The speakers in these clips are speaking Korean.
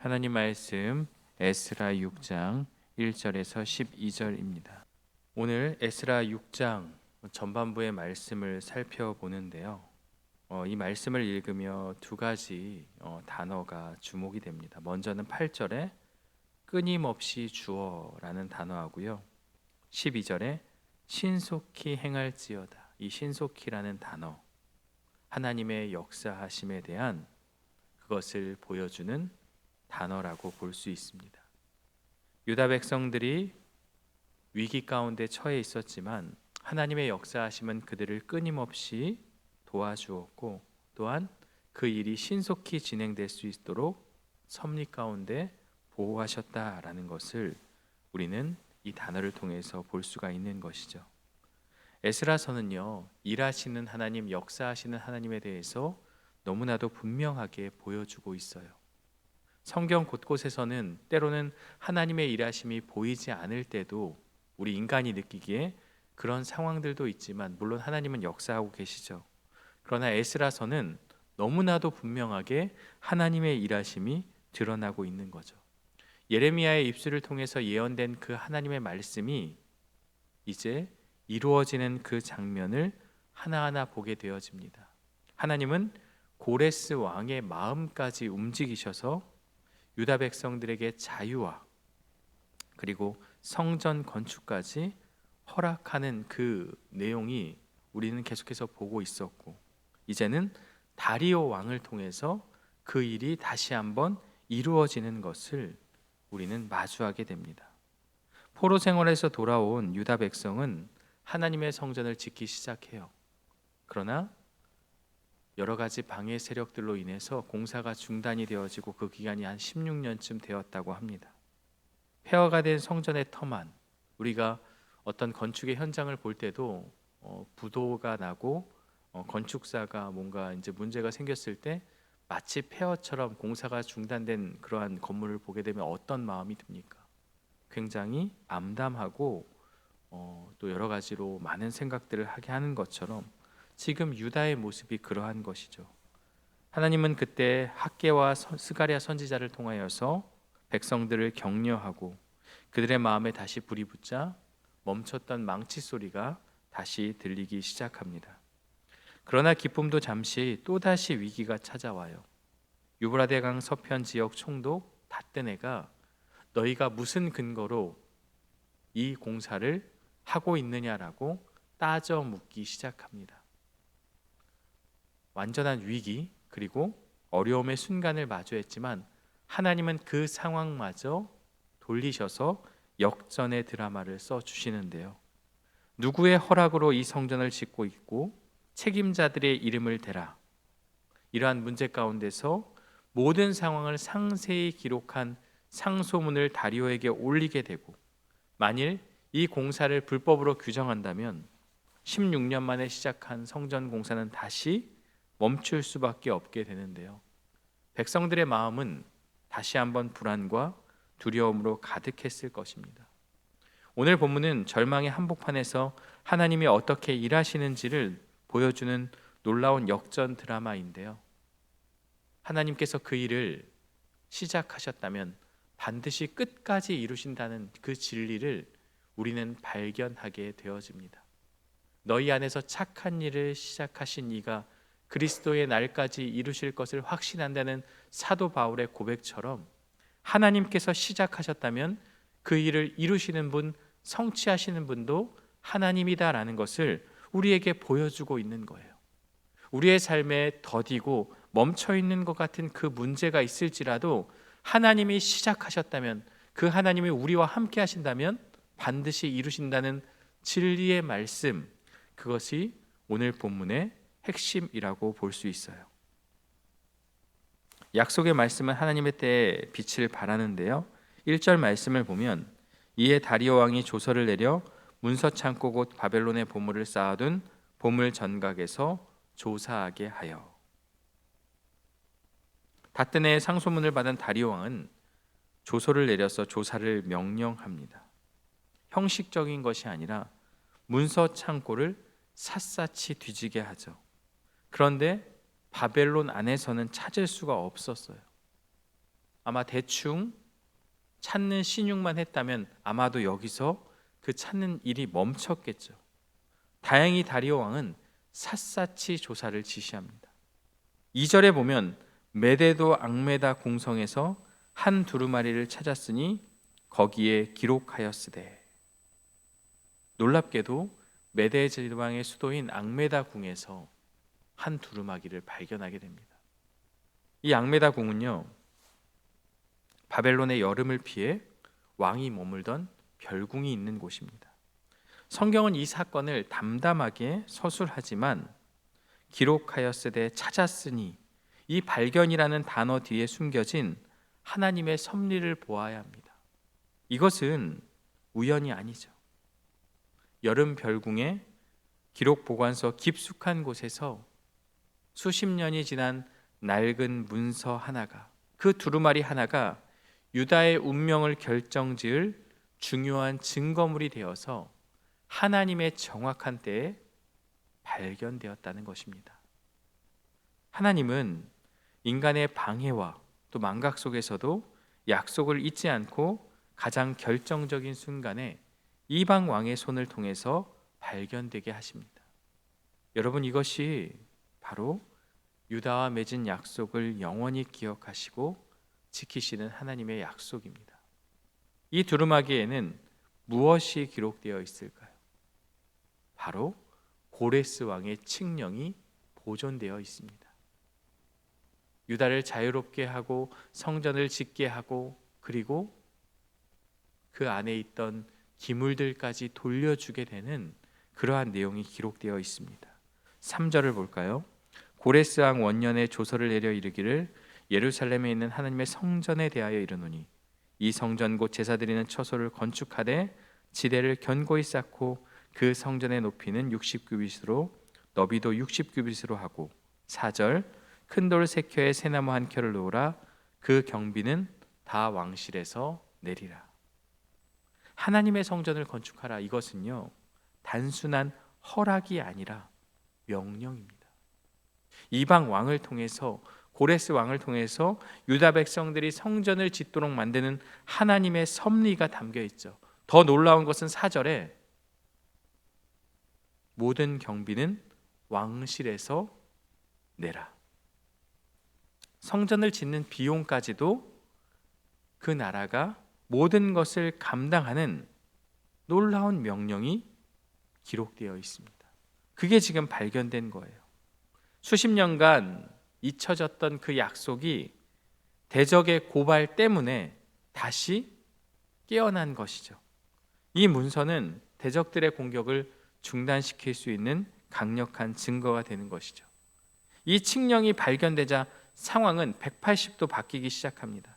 하나님 말씀 에스라 6장 1절에서 12절입니다. 오늘 에스라 6장 전반부의 말씀을 살펴보는데요. 이 말씀을 읽으며 두 가지 단어가 주목이 됩니다. 먼저는 8절에 끊임없이 주어라는 단어하고요. 12절에 신속히 행할지어다. 이 신속히라는 단어, 하나님의 역사하심에 대한 그것을 보여주는 단어라고 볼 수 있습니다. 유다 백성들이 위기 가운데 처해 있었지만 하나님의 역사하심은 그들을 끊임없이 도와주었고, 또한 그 일이 신속히 진행될 수 있도록 섭리 가운데 보호하셨다라는 것을 우리는 이 단어를 통해서 볼 수가 있는 것이죠. 에스라서는요, 일하시는 하나님, 역사하시는 하나님에 대해서 너무나도 분명하게 보여주고 있어요. 성경 곳곳에서는 때로는 하나님의 일하심이 보이지 않을 때도 우리 인간이 느끼기에 그런 상황들도 있지만, 물론 하나님은 역사하고 계시죠. 그러나 에스라서는 너무나도 분명하게 하나님의 일하심이 드러나고 있는 거죠. 예레미야의 입술을 통해서 예언된 그 하나님의 말씀이 이제 이루어지는 그 장면을 하나하나 보게 되어집니다. 하나님은 고레스 왕의 마음까지 움직이셔서 유다 백성들에게 자유와 그리고 성전 건축까지 허락하는 그 내용이 우리는 계속해서 보고 있었고, 이제는 다리오 왕을 통해서 그 일이 다시 한번 이루어지는 것을 우리는 마주하게 됩니다. 포로 생활에서 돌아온 유다 백성은 하나님의 성전을 짓기 시작해요. 그러나 여러 가지 방해 세력들로 인해서 공사가 중단이 되어지고 그 기간이 한 16년쯤 되었다고 합니다. 폐허가 된 성전의 터만, 우리가 어떤 건축의 현장을 볼 때도 부도가 나고 건축사가 뭔가 이제 문제가 생겼을 때 마치 폐허처럼 공사가 중단된 그러한 건물을 보게 되면 어떤 마음이 듭니까? 굉장히 암담하고 또 여러 가지로 많은 생각들을 하게 하는 것처럼 지금 유다의 모습이 그러한 것이죠. 하나님은 그때 학개와 스가랴 선지자를 통하여서 백성들을 격려하고 그들의 마음에 다시 불이 붙자 멈췄던 망치 소리가 다시 들리기 시작합니다. 그러나 기쁨도 잠시 또다시 위기가 찾아와요. 유브라데강 서편 지역 총독 다뜨네가 너희가 무슨 근거로 이 공사를 하고 있느냐라고 따져 묻기 시작합니다. 완전한 위기 그리고 어려움의 순간을 마주했지만 하나님은 그 상황마저 돌리셔서 역전의 드라마를 써주시는데요. 누구의 허락으로 이 성전을 짓고 있고 책임자들의 이름을 대라. 이러한 문제 가운데서 모든 상황을 상세히 기록한 상소문을 다리오에게 올리게 되고, 만일 이 공사를 불법으로 규정한다면 16년 만에 시작한 성전 공사는 다시 멈출 수밖에 없게 되는데요. 백성들의 마음은 다시 한번 불안과 두려움으로 가득했을 것입니다. 오늘 본문은 절망의 한복판에서 하나님이 어떻게 일하시는지를 보여주는 놀라운 역전 드라마인데요. 하나님께서 그 일을 시작하셨다면 반드시 끝까지 이루신다는 그 진리를 우리는 발견하게 되어집니다. 너희 안에서 착한 일을 시작하신 이가 그리스도의 날까지 이루실 것을 확신한다는 사도 바울의 고백처럼 하나님께서 시작하셨다면 그 일을 이루시는 분, 성취하시는 분도 하나님이다라는 것을 우리에게 보여주고 있는 거예요. 우리의 삶에 더디고 멈춰있는 것 같은 그 문제가 있을지라도 하나님이 시작하셨다면, 그 하나님이 우리와 함께 하신다면 반드시 이루신다는 진리의 말씀, 그것이 오늘 본문의 핵심이라고 볼 수 있어요. 약속의 말씀은 하나님의 때에 빛을 발하는데요. 1절 말씀을 보면 이에 다리오 왕이 조서를 내려 문서 창고 곧 바벨론의 보물을 쌓아둔 보물 전각에서 조사하게 하여. 다뜨네의 상소문을 받은 다리오 왕은 조서를 내려서 조사를 명령합니다. 형식적인 것이 아니라 문서 창고를 샅샅이 뒤지게 하죠. 그런데 바벨론 안에서는 찾을 수가 없었어요. 아마 대충 찾는 신용만 했다면 아마도 여기서 그 찾는 일이 멈췄겠죠. 다행히 다리오 왕은 샅샅이 조사를 지시합니다. 2절에 보면 메데도 앙메다 궁성에서 한 두루마리를 찾았으니 거기에 기록하였으되, 놀랍게도 메데 제왕의 수도인 앙메다 궁에서 한 두루마기를 발견하게 됩니다. 이 앙메다 궁은요, 바벨론의 여름을 피해 왕이 머물던 별궁이 있는 곳입니다. 성경은 이 사건을 담담하게 서술하지만 기록하였으되 찾았으니 이 발견이라는 단어 뒤에 숨겨진 하나님의 섭리를 보아야 합니다. 이것은 우연이 아니죠. 여름 별궁의 기록 보관소 깊숙한 곳에서 수십 년이 지난 낡은 문서 하나가, 그 두루마리 하나가 유다의 운명을 결정지을 중요한 증거물이 되어서 하나님의 정확한 때에 발견되었다는 것입니다. 하나님은 인간의 방해와 또 망각 속에서도 약속을 잊지 않고 가장 결정적인 순간에 이방 왕의 손을 통해서 발견되게 하십니다. 여러분, 이것이 바로 유다와 맺은 약속을 영원히 기억하시고 지키시는 하나님의 약속입니다. 이 두루마기에는 무엇이 기록되어 있을까요? 바로 고레스 왕의 칙령이 보존되어 있습니다. 유다를 자유롭게 하고 성전을 짓게 하고, 그리고 그 안에 있던 기물들까지 돌려주게 되는 그러한 내용이 기록되어 있습니다. 3절을 볼까요? 고레스 왕 원년에 조서를 내려 이르기를 예루살렘에 있는 하나님의 성전에 대하여 이르노니 이 성전 곧 제사 드리는 처소를 건축하되 지대를 견고히 쌓고 그 성전의 높이는 60규빗으로 너비도 60규빗으로 하고, 4절 큰 돌 3켜에 새나무 1켜를 놓으라. 그 경비는 다 왕실에서 내리라. 하나님의 성전을 건축하라. 이것은요, 단순한 허락이 아니라 명령입니다. 이방 왕을 통해서, 고레스 왕을 통해서 유다 백성들이 성전을 짓도록 만드는 하나님의 섭리가 담겨 있죠. 더 놀라운 것은 4절에 모든 경비는 왕실에서 내라. 성전을 짓는 비용까지도 그 나라가 모든 것을 감당하는 놀라운 명령이 기록되어 있습니다. 그게 지금 발견된 거예요. 수십 년간 잊혀졌던 그 약속이 대적의 고발 때문에 다시 깨어난 것이죠. 이 문서는 대적들의 공격을 중단시킬 수 있는 강력한 증거가 되는 것이죠. 이 칙령이 발견되자 상황은 180도 바뀌기 시작합니다.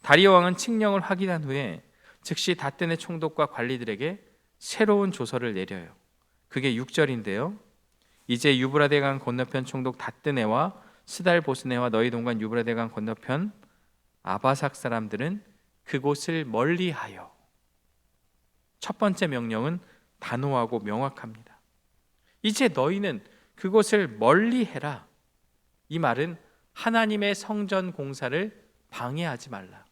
다리오 왕은 칙령을 확인한 후에 즉시 닷든의 총독과 관리들에게 새로운 조서를 내려요. 그게 6절인데요. 이제 유브라데강 건너편 총독 닷드네와 스달보스네와 너희 동관 유브라데강 건너편 아바삭 사람들은 그곳을 멀리하여. 첫 번째 명령은 단호하고 명확합니다. 이제 너희는 그곳을 멀리해라. 이 말은 하나님의 성전 공사를 방해하지 말라.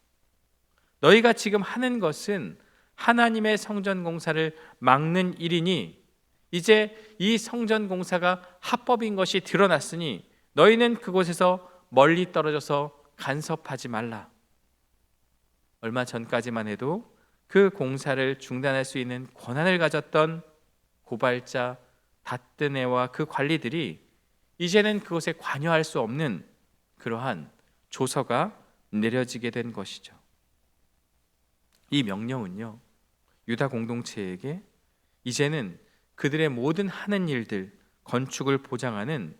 너희가 지금 하는 것은 하나님의 성전 공사를 막는 일이니 이제 이 성전 공사가 합법인 것이 드러났으니 너희는 그곳에서 멀리 떨어져서 간섭하지 말라. 얼마 전까지만 해도 그 공사를 중단할 수 있는 권한을 가졌던 고발자 닷드네와 그 관리들이 이제는 그곳에 관여할 수 없는 그러한 조서가 내려지게 된 것이죠. 이 명령은요, 유다 공동체에게 이제는 그들의 모든 하는 일들, 건축을 보장하는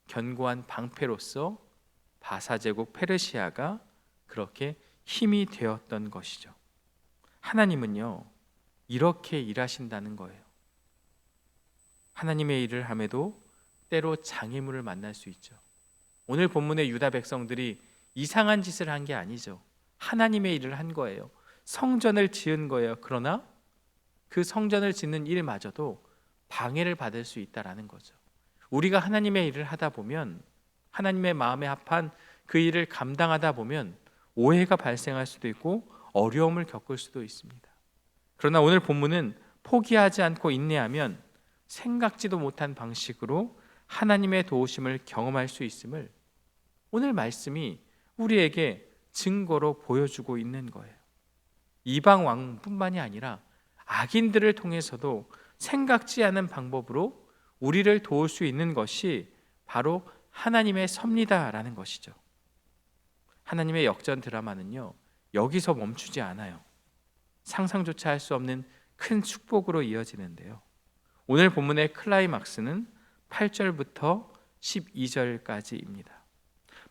견고한 방패로서 바사제국 페르시아가 그렇게 힘이 되었던 것이죠. 하나님은요, 이렇게 일하신다는 거예요. 하나님의 일을 함에도 때로 장애물을 만날 수 있죠. 오늘 본문의 유다 백성들이 이상한 짓을 한 게 아니죠. 하나님의 일을 한 거예요. 성전을 지은 거예요. 그러나 그 성전을 짓는 일마저도 방해를 받을 수 있다라는 거죠. 우리가 하나님의 일을 하다 보면, 하나님의 마음에 합한 그 일을 감당하다 보면 오해가 발생할 수도 있고 어려움을 겪을 수도 있습니다. 그러나 오늘 본문은 포기하지 않고 인내하면 생각지도 못한 방식으로 하나님의 도우심을 경험할 수 있음을 오늘 말씀이 우리에게 증거로 보여주고 있는 거예요. 이방 왕뿐만이 아니라 악인들을 통해서도 생각지 않은 방법으로 우리를 도울 수 있는 것이 바로 하나님의 섭리다라는 것이죠. 하나님의 역전 드라마는요, 여기서 멈추지 않아요. 상상조차 할 수 없는 큰 축복으로 이어지는데요. 오늘 본문의 클라이막스는 8절부터 12절까지입니다.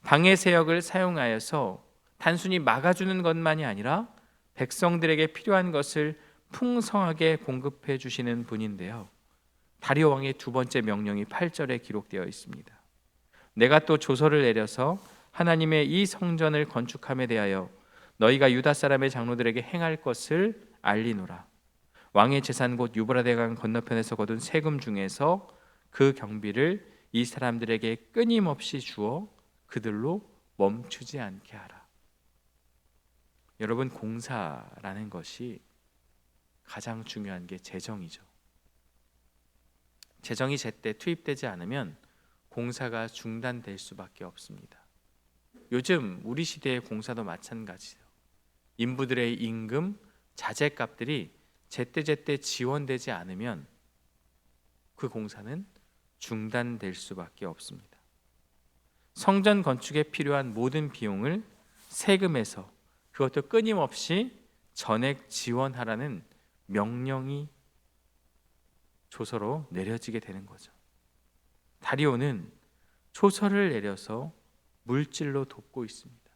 방해 세력을 사용하여서 단순히 막아주는 것만이 아니라 백성들에게 필요한 것을 풍성하게 공급해 주시는 분인데요. 다리오 왕의 두 번째 명령이 8절에 기록되어 있습니다. 내가 또 조서를 내려서 하나님의 이 성전을 건축함에 대하여 너희가 유다 사람의 장로들에게 행할 것을 알리노라. 왕의 재산 곧 유브라데 강 건너편에서 거둔 세금 중에서 그 경비를 이 사람들에게 끊임없이 주어 그들로 멈추지 않게 하라. 여러분, 공사라는 것이 가장 중요한 게 재정이죠. 재정이 제때 투입되지 않으면 공사가 중단될 수밖에 없습니다. 요즘 우리 시대의 공사도 마찬가지예요. 인부들의 임금, 자재값들이 제때제때 지원되지 않으면 그 공사는 중단될 수밖에 없습니다. 성전 건축에 필요한 모든 비용을 세금에서, 그것도 끊임없이 전액 지원하라는 명령이 조서로 내려지게 되는 거죠. 다리오는 조서를 내려서 물질로 돕고 있습니다.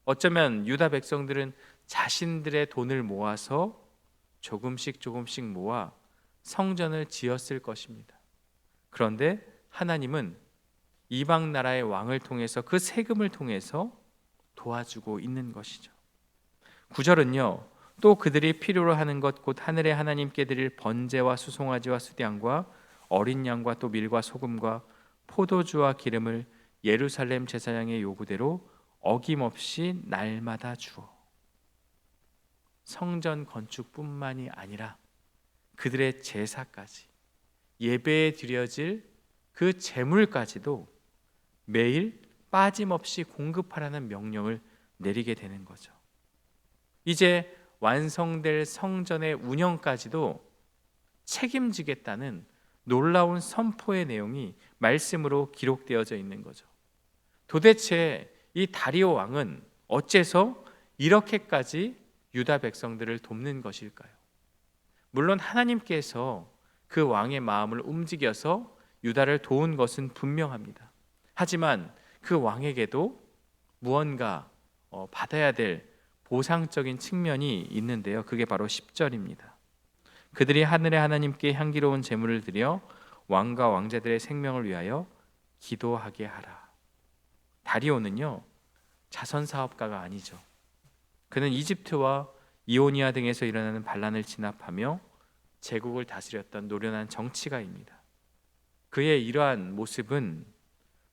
어쩌면 유다 백성들은 자신들의 돈을 모아서 조금씩 모아 성전을 지었을 것입니다. 그런데 하나님은 이방 나라의 왕을 통해서 그 세금을 통해서 도와주고 있는 것이죠. 9절은요, 또 그들이 필요로 하는 것 곧 하늘의 하나님께 드릴 번제와 수송아지와 수량과 어린 양과 또 밀과 소금과 포도주와 기름을 예루살렘 제사장의 요구대로 어김없이 날마다 주어 성전 건축뿐만이 아니라 그들의 제사까지, 예배에 드려질 그 제물까지도 매일 빠짐없이 공급하라는 명령을 내리게 되는 거죠. 이제 완성될 성전의 운영까지도 책임지겠다는 놀라운 선포의 내용이 말씀으로 기록되어져 있는 거죠. 도대체 이 다리오 왕은 어째서 이렇게까지 유다 백성들을 돕는 것일까요? 물론 하나님께서 그 왕의 마음을 움직여서 유다를 도운 것은 분명합니다. 하지만 그 왕에게도 무언가 받아야 될 보상적인 측면이 있는데요. 그게 바로 10절입니다. 그들이 하늘의 하나님께 향기로운 제물을 드려 왕과 왕자들의 생명을 위하여 기도하게 하라. 다리오는요, 자선 사업가가 아니죠. 그는 이집트와 이오니아 등에서 일어나는 반란을 진압하며 제국을 다스렸던 노련한 정치가입니다. 그의 이러한 모습은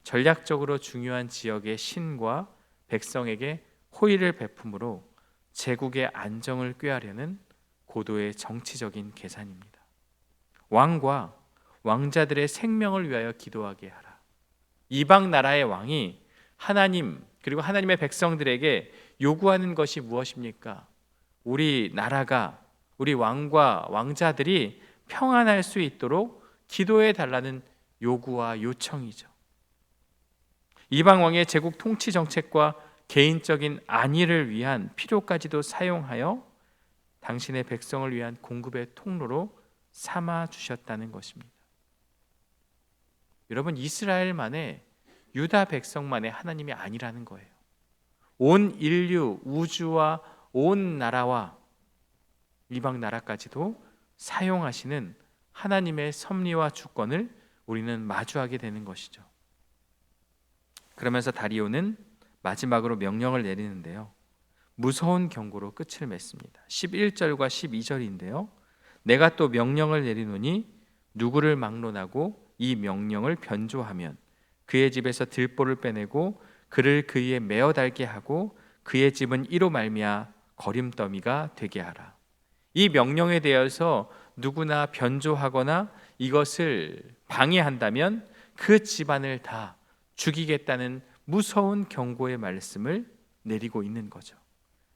전략적으로 중요한 지역의 신과 백성에게 호의를 베품으로 제국의 안정을 꾀하려는 고도의 정치적인 계산입니다. 왕과 왕자들의 생명을 위하여 기도하게 하라. 이방 나라의 왕이 하나님 그리고 하나님의 백성들에게 요구하는 것이 무엇입니까? 우리 나라가, 우리 왕과 왕자들이 평안할 수 있도록 기도해 달라는 요구와 요청이죠. 이방 왕의 제국 통치 정책과 개인적인 안위를 위한 필요까지도 사용하여 당신의 백성을 위한 공급의 통로로 삼아 주셨다는 것입니다. 여러분, 이스라엘만의, 유다 백성만의 하나님이 아니라는 거예요. 온 인류, 우주와 온 나라와 이방 나라까지도 사용하시는 하나님의 섭리와 주권을 우리는 마주하게 되는 것이죠. 그러면서 다리오는 마지막으로 명령을 내리는데요, 무서운 경고로 끝을 맺습니다. 11절과 12절인데요, 내가 또 명령을 내리노니 누구를 막론하고 이 명령을 변조하면 그의 집에서 들보를 빼내고 그를 그이에 메어 달게 하고 그의 집은 이로 말미암아 거림더미가 되게 하라. 이 명령에 대해서 누구나 변조하거나 이것을 방해한다면 그 집안을 다 죽이겠다는 무서운 경고의 말씀을 내리고 있는 거죠.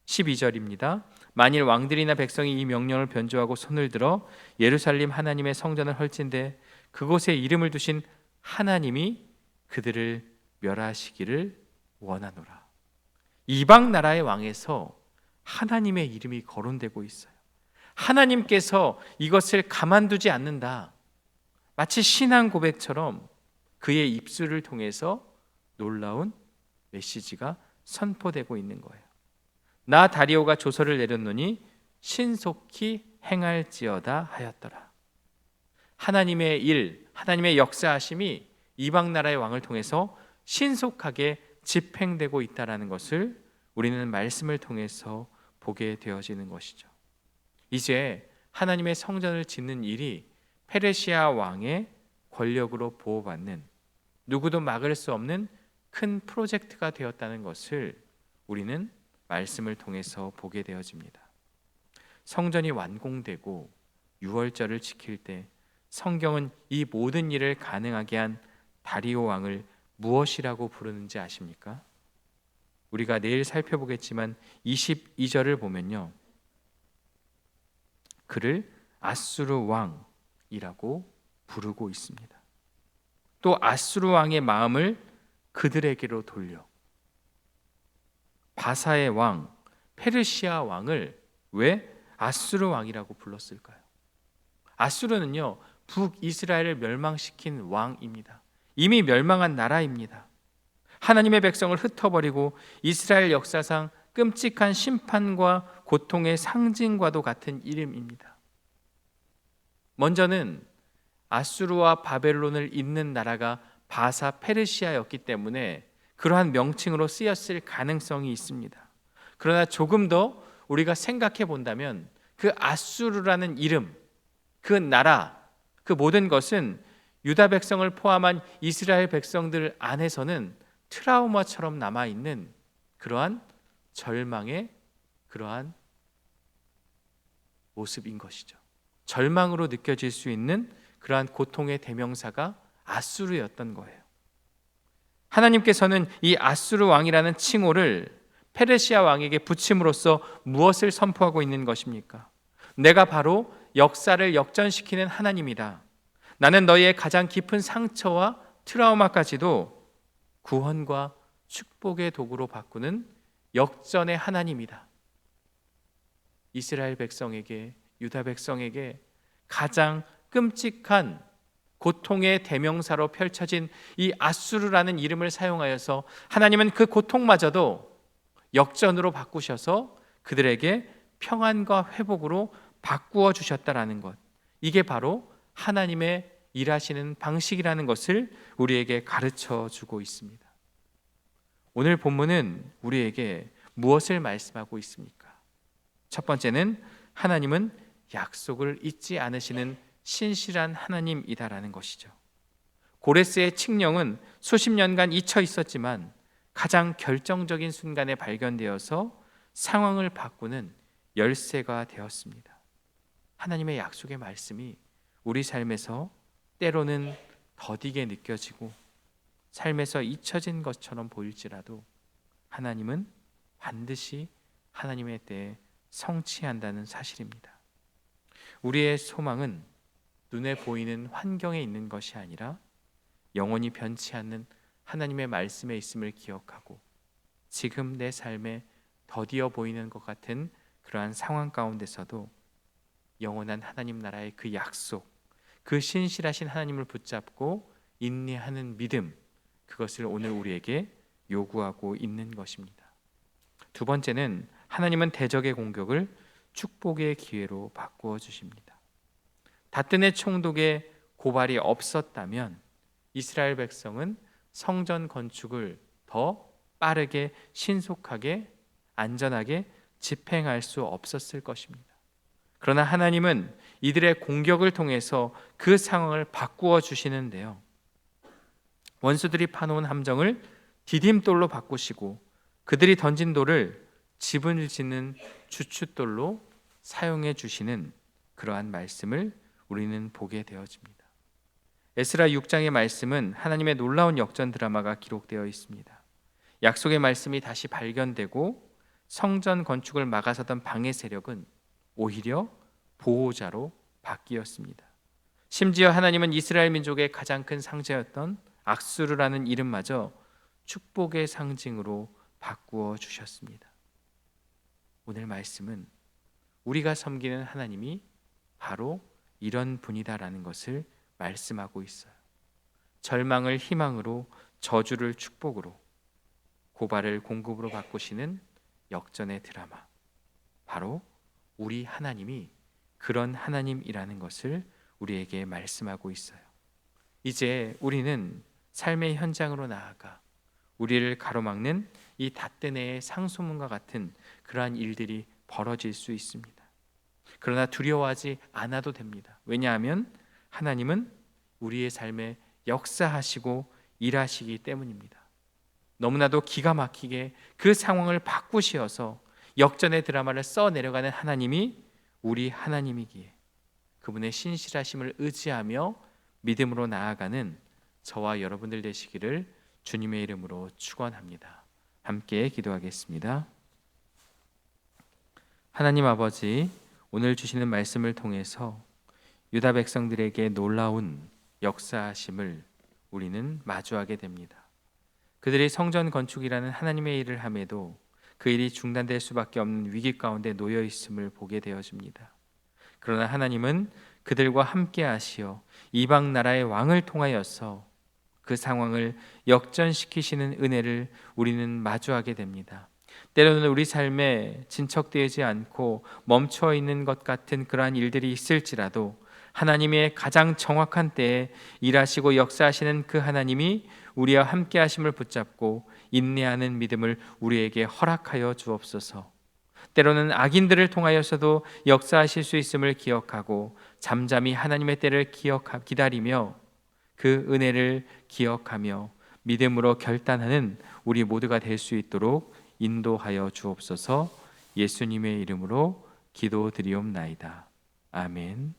12절입니다. 만일 왕들이나 백성이 이 명령을 변조하고 손을 들어 예루살렘 하나님의 성전을 헐진대 그곳에 이름을 두신 하나님이 그들을 멸하시기를 원하노라. 이방 나라의 왕에서 하나님의 이름이 거론되고 있어요. 하나님께서 이것을 가만두지 않는다. 마치 신앙 고백처럼 그의 입술을 통해서 놀라운 메시지가 선포되고 있는 거예요. 나 다리오가 조서를 내렸노니 신속히 행할지어다 하였더라. 하나님의 일, 하나님의 역사하심이 이방 나라의 왕을 통해서 신속하게 집행되고 있다는 것을 우리는 말씀을 통해서 보게 되어지는 것이죠. 이제 하나님의 성전을 짓는 일이 페르시아 왕의 권력으로 보호받는 누구도 막을 수 없는 큰 프로젝트가 되었다는 것을 우리는 말씀을 통해서 보게 되어집니다. 성전이 완공되고 유월절을 지킬 때 성경은 이 모든 일을 가능하게 한 다리오 왕을 무엇이라고 부르는지 아십니까? 우리가 내일 살펴보겠지만 22절을 보면요, 그를 아수르 왕이라고 부르고 있습니다. 또 아수르 왕의 마음을 그들에게로 돌려 바사의 왕, 페르시아 왕을 왜 아수르 왕이라고 불렀을까요? 아수르는요, 북이스라엘을 멸망시킨 왕입니다. 이미 멸망한 나라입니다. 하나님의 백성을 흩어버리고 이스라엘 역사상 끔찍한 심판과 고통의 상징과도 같은 이름입니다. 먼저는 아수르와 바벨론을 잇는 나라가 바사 페르시아였기 때문에 그러한 명칭으로 쓰였을 가능성이 있습니다. 그러나 조금 더 우리가 생각해 본다면 그 아수르라는 이름, 그 나라, 그 모든 것은 유다 백성을 포함한 이스라엘 백성들 안에서는 트라우마처럼 남아있는 그러한 절망의 그러한 모습인 것이죠. 절망으로 느껴질 수 있는 그러한 고통의 대명사가 아수르였던 거예요. 하나님께서는 이 아수르 왕이라는 칭호를 페르시아 왕에게 붙임으로써 무엇을 선포하고 있는 것입니까? 내가 바로 역사를 역전시키는 하나님이다. 나는 너희의 가장 깊은 상처와 트라우마까지도 구원과 축복의 도구로 바꾸는 역전의 하나님이다. 이스라엘 백성에게, 유다 백성에게 가장 끔찍한 고통의 대명사로 펼쳐진 이 아수르라는 이름을 사용하여서 하나님은 그 고통마저도 역전으로 바꾸셔서 그들에게 평안과 회복으로 바꾸어 주셨다라는 것, 이게 바로 하나님의 일하시는 방식이라는 것을 우리에게 가르쳐 주고 있습니다. 오늘 본문은 우리에게 무엇을 말씀하고 있습니까? 첫 번째는 하나님은 약속을 잊지 않으시는 신실한 하나님이다라는 것이죠. 고레스의 칙령은 수십 년간 잊혀 있었지만 가장 결정적인 순간에 발견되어서 상황을 바꾸는 열쇠가 되었습니다. 하나님의 약속의 말씀이 우리 삶에서 때로는 더디게 느껴지고 삶에서 잊혀진 것처럼 보일지라도 하나님은 반드시 하나님의 때에 성취한다는 사실입니다. 우리의 소망은 눈에 보이는 환경에 있는 것이 아니라 영원히 변치 않는 하나님의 말씀에 있음을 기억하고 지금 내 삶에 더디어 보이는 것 같은 그러한 상황 가운데서도 영원한 하나님 나라의 그 약속, 그 신실하신 하나님을 붙잡고 인내하는 믿음, 그것을 오늘 우리에게 요구하고 있는 것입니다. 두 번째는 하나님은 대적의 공격을 축복의 기회로 바꾸어 주십니다. 다뜬의 총독의 고발이 없었다면 이스라엘 백성은 성전 건축을 더 빠르게, 신속하게, 안전하게 집행할 수 없었을 것입니다. 그러나 하나님은 이들의 공격을 통해서 그 상황을 바꾸어 주시는데요, 원수들이 파놓은 함정을 디딤돌로 바꾸시고 그들이 던진 돌을 집을 짓는 주춧돌로 사용해 주시는 그러한 말씀을 우리는 보게 되어집니다. 에스라 6장의 말씀은 하나님의 놀라운 역전 드라마가 기록되어 있습니다. 약속의 말씀이 다시 발견되고 성전 건축을 막아서던 방해 세력은 오히려 보호자로 바뀌었습니다. 심지어 하나님은 이스라엘 민족의 가장 큰 상자였던 악수르라는 이름마저 축복의 상징으로 바꾸어 주셨습니다. 오늘 말씀은 우리가 섬기는 하나님이 바로 이런 분이다라는 것을 말씀하고 있어요. 절망을 희망으로, 저주를 축복으로, 고발을 공급으로 바꾸시는 역전의 드라마, 바로 우리 하나님이 그런 하나님이라는 것을 우리에게 말씀하고 있어요. 이제 우리는 삶의 현장으로 나아가 우리를 가로막는 이 닷새내의 상소문과 같은 그러한 일들이 벌어질 수 있습니다. 그러나 두려워하지 않아도 됩니다. 왜냐하면 하나님은 우리의 삶에 역사하시고 일하시기 때문입니다. 너무나도 기가 막히게 그 상황을 바꾸시어서 역전의 드라마를 써내려가는 하나님이 우리 하나님이기에 그분의 신실하심을 의지하며 믿음으로 나아가는 저와 여러분들 되시기를 주님의 이름으로 축원합니다. 함께 기도하겠습니다. 하나님 아버지, 오늘 주시는 말씀을 통해서 유다 백성들에게 놀라운 역사하심을 우리는 마주하게 됩니다. 그들이 성전 건축이라는 하나님의 일을 함에도 그 일이 중단될 수밖에 없는 위기 가운데 놓여 있음을 보게 되어집니다. 그러나 하나님은 그들과 함께 하시어 이방 나라의 왕을 통하여서 그 상황을 역전시키시는 은혜를 우리는 마주하게 됩니다. 때로는 우리 삶에 진척되지 않고 멈춰 있는 것 같은 그러한 일들이 있을지라도 하나님의 가장 정확한 때에 일하시고 역사하시는 그 하나님이 우리와 함께 하심을 붙잡고 인내하는 믿음을 우리에게 허락하여 주옵소서. 때로는 악인들을 통하여서도 역사하실 수 있음을 기억하고 잠잠히 하나님의 때를 기다리며 그 은혜를 기억하며 믿음으로 결단하는 우리 모두가 될 수 있도록 인도하여 주옵소서. 예수님의 이름으로 기도드리옵나이다. 아멘.